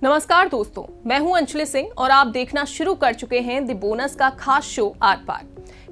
नमस्कार दोस्तों, मैं हूं अंजलि सिंह और आप देखना शुरू कर चुके हैं द बोनस का खास शो आर पार।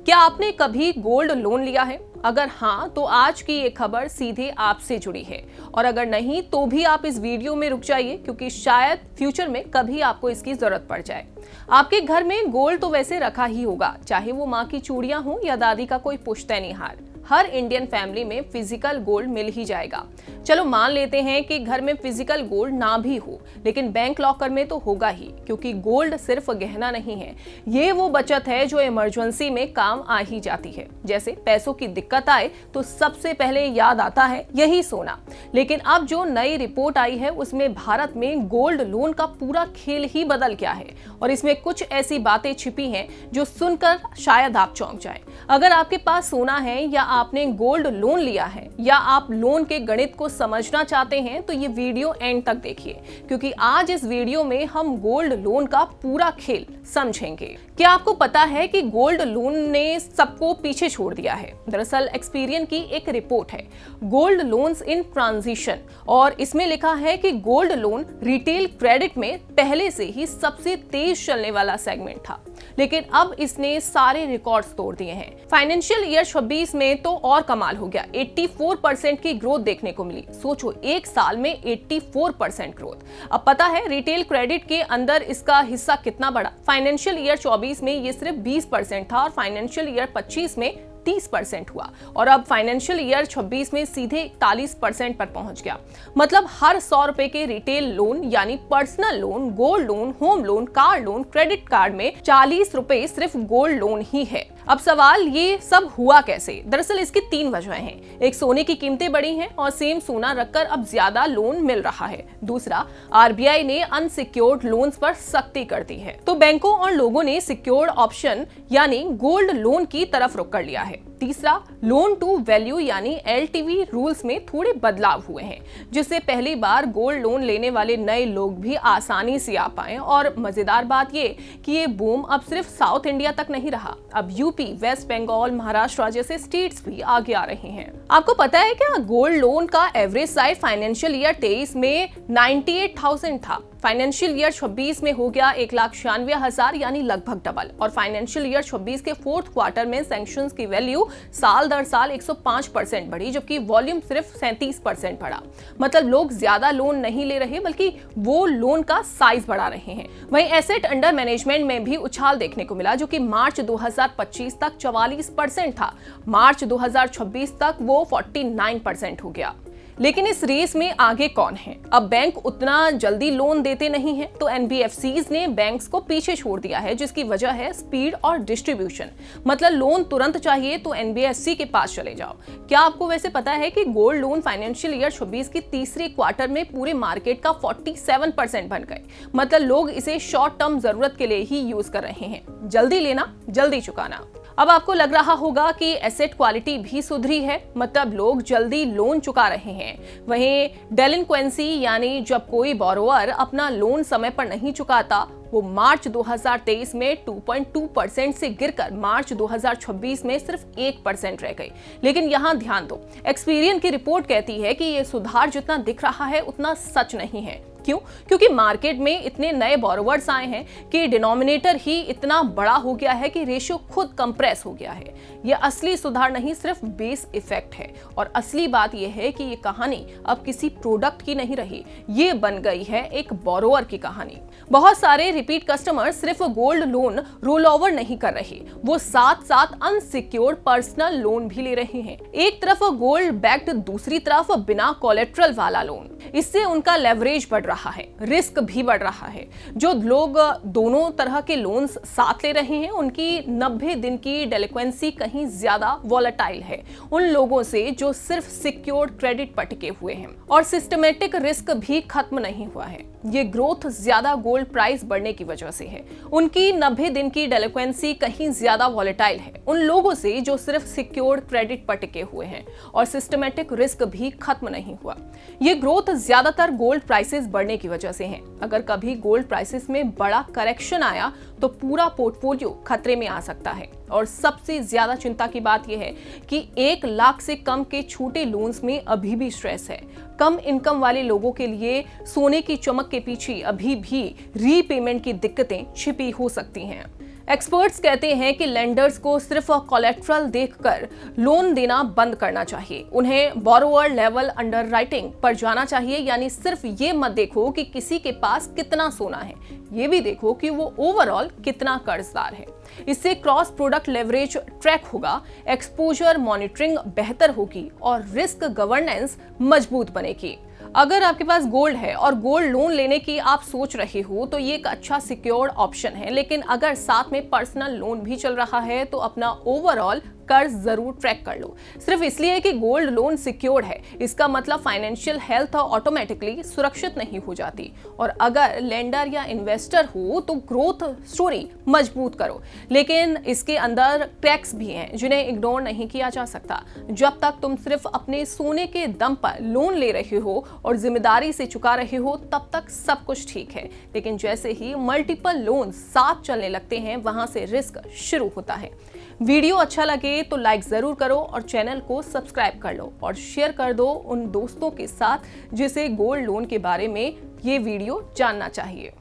क्या आपने कभी गोल्ड लोन लिया है? अगर हाँ, तो आज की ये खबर सीधे आपसे जुड़ी है, और अगर नहीं तो भी आप इस वीडियो में रुक जाइए, क्योंकि शायद फ्यूचर में कभी आपको इसकी जरूरत पड़ जाए। आपके घर में गोल्ड तो वैसे रखा ही होगा, चाहे वो माँ की चूड़ियां हो या दादी का कोई पुश्तैनी हार। हर इंडियन फैमिली में फिजिकल गोल्ड मिल ही जाएगा। चलो मान लेते हैं कि घर में फिजिकल गोल्ड ना भी हो, लेकिन बैंक लॉकर में तो होगा ही, क्योंकि गोल्ड सिर्फ गहना नहीं है, ये वो बचत है जो इमरजेंसी में काम आ ही जाती है। जैसे पैसों की दिक्कत आए तो सबसे पहले याद आता है यही सोना। लेकिन अब जो नई रिपोर्ट आई है उसमें भारत में गोल्ड लोन का पूरा खेल ही बदल गया है, और इसमें कुछ ऐसी बातें छिपी हैं जो सुनकर शायद आप चौंक जाएं। अगर आपके पास सोना है या आपने गोल्ड लोन लिया है या आप लोन के गणित को समझना चाहते हैं तो ये वीडियो एंड तक देखिए, क्योंकि आज इस वीडियो में हम गोल्ड लोन का पूरा खेल समझेंगे। क्या आपको पता है कि गोल्ड लोन ने सबको पीछे छोड़ दिया है? दरअसल एक्सपीरियन की एक रिपोर्ट है, गोल्ड लोन्स इन ट्रांजिशन, और इसमें लिखा है कि गोल्ड लोन रिटेल क्रेडिट में पहले से ही सबसे तेज चलने वाला सेगमेंट था, लेकिन अब इसने सारे रिकॉर्ड्स तोड़ दिए हैं। फाइनेंशियल ईयर 26 में तो और कमाल हो गया, 84% की ग्रोथ देखने को मिली। सोचो, एक साल में 84% ग्रोथ। अब पता है रिटेल क्रेडिट के अंदर इसका हिस्सा कितना बढ़ा? फाइनेंशियल ईयर 24 में ये सिर्फ 20% था और फाइनेंशियल ईयर 25 में 30% हुआ, और अब फाइनेंशियल ईयर 26 में सीधे 41% पर पहुंच गया। मतलब हर 100 रुपए के रिटेल लोन यानी personal loan, gold loan, home loan, car loan, credit card में 40 रुपए सिर्फ गोल्ड लोन ही है। अब सवाल ये सब हुआ कैसे? दरअसल इसकी 3 वजहें हैं। एक, सोने की कीमतें बढ़ी हैं और सेम सोना रखकर अब ज्यादा लोन मिल रहा है। दूसरा, आरबीआई ने अनसिक्योर्ड लोन्स पर सख्ती कर दी है, तो बैंकों और लोगों ने सिक्योर्ड ऑप्शन यानी गोल्ड लोन की तरफ रुख कर लिया है। तीसरा, लोन टू वैल्यू यानी एलटीवी रूल्स में थोड़े बदलाव हुए हैं, जिससे पहली बार गोल्ड लोन लेने वाले नए लोग भी आसानी से आ पाए। और मजेदार बात ये कि ये बूम अब सिर्फ साउथ इंडिया तक नहीं रहा, अब यूपी, वेस्ट बंगाल, महाराष्ट्र जैसे स्टेट्स भी आगे आ रहे हैं। आपको पता है क्या, गोल्ड लोन का एवरेज साइज फाइनेंशियल ईयर 23 में 98,000 था, फाइनेंशियल ईयर 26 में हो गया 1,96,000 यानी लगभग डबल, और फाइनेंशियल ईयर 26 के फोर्थ क्वार्टर में सैंक्शंस की वैल्यू साल दर साल 105% बढ़ी, जबकि वॉल्यूम सिर्फ 37% बढ़ा। मतलब लोग ज्यादा लोन नहीं ले रहे, बल्कि वो लोन का साइज बढ़ा रहे हैं। वहीं एसेट अंडर मैनेजमेंट में भी उछाल देखने को मिला, जो कि मार्च 2025 तक 44% था, मार्च 2026 तक वो 49% हो गया। लेकिन इस रेस में आगे कौन है? अब बैंक उतना जल्दी लोन देते नहीं हैं, तो एनबीएफसीज ने बैंक्स को पीछे छोड़ दिया है, जिसकी वजह है स्पीड और डिस्ट्रीब्यूशन। मतलब लोन तुरंत चाहिए तो एनबीएफसी के पास चले जाओ। क्या आपको वैसे पता है कि गोल्ड लोन फाइनेंशियल ईयर 26 की तीसरे क्वार्टर में पूरे मार्केट का 47% बन गए? मतलब लोग इसे शॉर्ट टर्म जरूरत के लिए ही यूज कर रहे हैं, जल्दी लेना जल्दी चुकाना। अब आपको लग रहा होगा कि एसेट क्वालिटी भी सुधरी है, मतलब लोग जल्दी लोन चुका रहे हैं। वहीं डेलिंक्वेंसी यानी जब कोई बोरोवर अपना लोन समय पर नहीं चुकाता, वो मार्च 2023 में 2.2% से गिरकर मार्च 2026 में सिर्फ 1% रह गई। लेकिन यहाँ ध्यान दो, एक्सपीरियन की रिपोर्ट कहती है कि ये सुधार जितना दिख रहा है उतना सच नहीं है। क्यों? क्योंकि मार्केट में इतने नए बोरोवर्स आए हैं कि डिनोमिनेटर ही इतना बड़ा हो गया है कि रेशियो खुद कंप्रेस हो गया है। यह असली सुधार नहीं, सिर्फ बेस इफेक्ट है। और असली बात यह है कि ये कहानी अब किसी प्रोडक्ट की नहीं रही, ये बन गई है एक बोरोवर की कहानी। बहुत सारे रिपीट कस्टमर सिर्फ गोल्ड लोन रोल ओवर नहीं कर रहे, वो साथ साथ अनसिक्योर्ड पर्सनल लोन भी ले रहे हैं। एक तरफ गोल्ड बैक्ड, दूसरी तरफ बिना कोलेट्रल वाला लोन। इससे उनका लेवरेज बढ़ रहा है, रिस्क भी बढ़ रहा है। जो लोग दोनों तरह के लोन्स साथ ले रहे हैं, उनकी 90 दिन की डेलिक्वेंसी कहीं ज्यादा वॉलेटाइल है उन लोगों से जो सिर्फ सिक्योर्ड क्रेडिट पर टिके हुए हैं, और सिस्टमेटिक रिस्क भी खत्म नहीं हुआ है। ये ग्रोथ ज्यादा गोल्ड प्राइस बढ़ने की वजह से है। उनकी 90 दिन की डेलिक्वेंसी कहीं ज्यादा वॉलेटाइल है उन लोगों से जो सिर्फ सिक्योर्ड क्रेडिट पर टिके हुए हैं, और सिस्टमेटिक रिस्क भी खत्म नहीं हुआ। ये ग्रोथ ज्यादातर गोल्ड प्राइसेस बढ़ने की वजह से हैं। अगर कभी गोल्ड प्राइसेस में बड़ा करेक्शन आया तो पूरा पोर्टफोलियो खतरे में आ सकता है। और सबसे ज्यादा चिंता की बात यह है कि 1 लाख से कम के छोटे लोन्स में अभी भी स्ट्रेस है। कम इनकम वाले लोगों के लिए सोने की चमक के पीछे अभी भी रीपेमेंट की दिक्कतें छिपी हो सकती हैं। एक्सपर्ट्स कहते हैं कि लेंडर्स को सिर्फ कोलेट्रल देखकर लोन देना बंद करना चाहिए। उन्हें बोरोवर लेवल अंडरराइटिंग पर जाना चाहिए, यानी सिर्फ ये मत देखो कि किसी के पास कितना सोना है, ये भी देखो कि वो ओवरऑल कितना कर्जदार है। इससे क्रॉस प्रोडक्ट लेवरेज ट्रैक होगा, एक्सपोजर मॉनिटरिंग बेहतर होगी और रिस्क गवर्नेंस मजबूत बनेगी। अगर आपके पास गोल्ड है और गोल्ड लोन लेने की आप सोच रहे हो तो ये एक अच्छा सिक्योर्ड ऑप्शन है, लेकिन अगर साथ में पर्सनल लोन भी चल रहा है तो अपना ओवरऑल कर्ज जरूर ट्रैक कर लो। सिर्फ इसलिए कि गोल्ड लोन सिक्योर्ड है इसका मतलब फाइनेंशियल हेल्थ ऑटोमेटिकली सुरक्षित नहीं हो जाती। और अगर लेंडर या इन्वेस्टर हो तो ग्रोथ स्टोरी मजबूत करो, लेकिन इसके अंदर क्रैक्स भी हैं जिन्हें इग्नोर नहीं किया जा सकता। जब तक तुम सिर्फ अपने सोने के दम पर लोन ले रहे हो और जिम्मेदारी से चुका रहे हो तब तक सब कुछ ठीक है, लेकिन जैसे ही मल्टीपल लोन साथ चलने लगते हैं वहां से रिस्क शुरू होता है। वीडियो अच्छा लगे तो लाइक जरूर करो और चैनल को सब्सक्राइब कर लो और शेयर कर दो उन दोस्तों के साथ जिसे गोल्ड लोन के बारे में ये वीडियो जानना चाहिए।